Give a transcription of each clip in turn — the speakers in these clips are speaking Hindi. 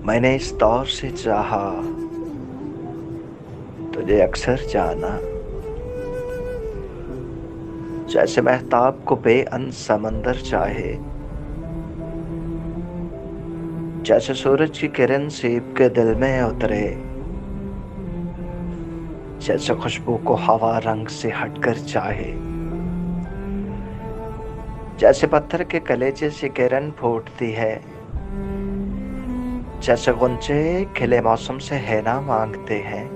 मैंने इस दौर से चाहा, तुझे अक्सर जाना। जैसे महताब को बेअंत समंदर चाहे, जैसे सूरज की किरण सीप के दिल में उतरे, जैसे खुशबू को हवा रंग से हटकर चाहे, जैसे पत्थर के कलेजे से किरण फूटती है, जैसे गुंजे खिले मौसम से हैना मांगते हैं,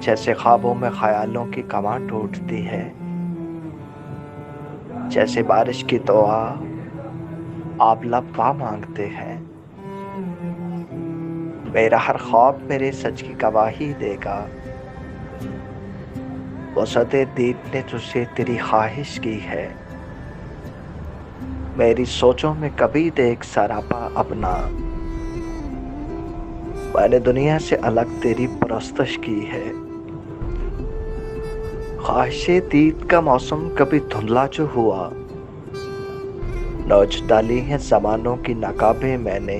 जैसे ख्वाबों में ख्यालों की कमां टूटती है, जैसे बारिश की दुआ आप लपा मांगते हैं। मेरा हर ख्वाब मेरे सच की गवाही देगा। वसअते दीद ने तुझसे तेरी ख्वाहिश की है। मेरी सोचों में कभी देख सरापा अपना। मैंने दुनिया से अलग तेरी परस्तश की है। ख्वाहिशे दीद का मौसम कभी धुंधला जो हुआ, नोच डाली हैं ज़मानों की नकाबें मैंने।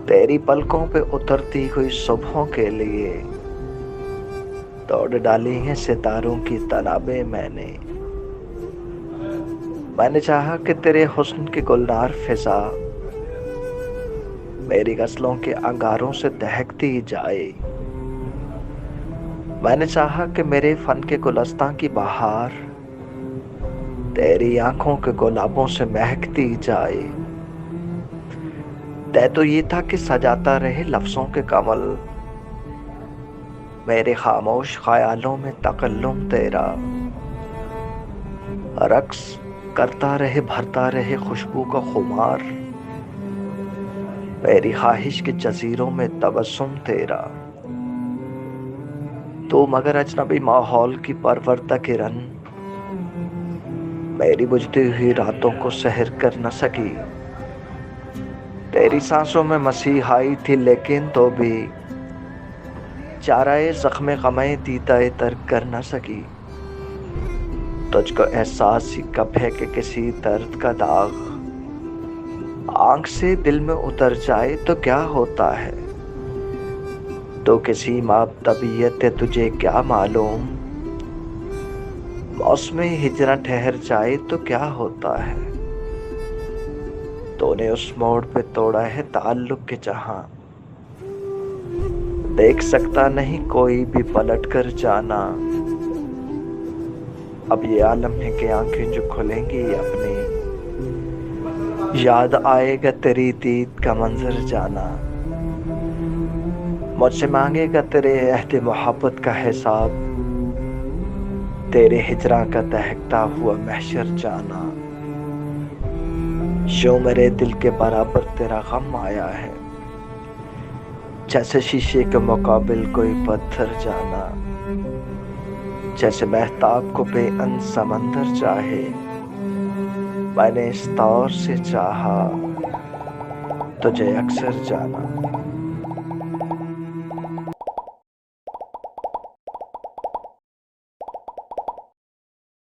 तेरी पलकों पे उतरती हुई सुबहों के लिए तोड़ डाली हैं सितारों की तनाबें मैंने चाहा कि तेरे हुस्न की गुलनार फिजा मेरी गज़लों के अंगारों से दहकती जाए। मैंने चाहा कि मेरे फन के गुलस्तां की बहार तेरी आंखों के गुलाबों से महकती जाए। तय तो ये था कि सजाता रहे लफ्जों के कमल मेरे खामोश ख्यालों में तकल्लुम तेरा। रक्स करता रहे भरता रहे खुशबू का खुमार मेरी ख्वाहिश के जजीरों में तबस्सुम तेरा। तो मगर अजनबी माहौल की परवरदा किरण मेरी बुझती हुई रातों को सहर कर न सकी। तेरी सांसों में मसीहाई थी लेकिन तो भी चाराए जख्मे गमे दीदाए तर्क कर न सकी। तुझको एहसास ही कब है कि किसी दर्द का दाग आंख से दिल में उतर जाए तो क्या होता है। तो किसी माप तबीयत है तुझे क्या मालूम, मौसम हिजरा ठहर जाए तो क्या होता है। तूने उस मोड़ पे तोड़ा है ताल्लुक के जहां देख सकता नहीं कोई भी पलट कर जाना। अब ये आलम है कि आंखें जो खुलेंगी अपनी याद आएगा तेरी दीद का मंजर जाना। मुझसे मांगेगा तेरे अहद मोहब्बत का हिसाब तेरे हिजरा का दहकता हुआ महशर जाना। जो मेरे दिल के बराबर तेरा गम आया है, जैसे शीशे के मुकाबिल कोई पत्थर जाना। जैसे महताब को बेअंत समंदर चाहे, मैंने इस दौर से चाहा तुझे अक्सर जाना।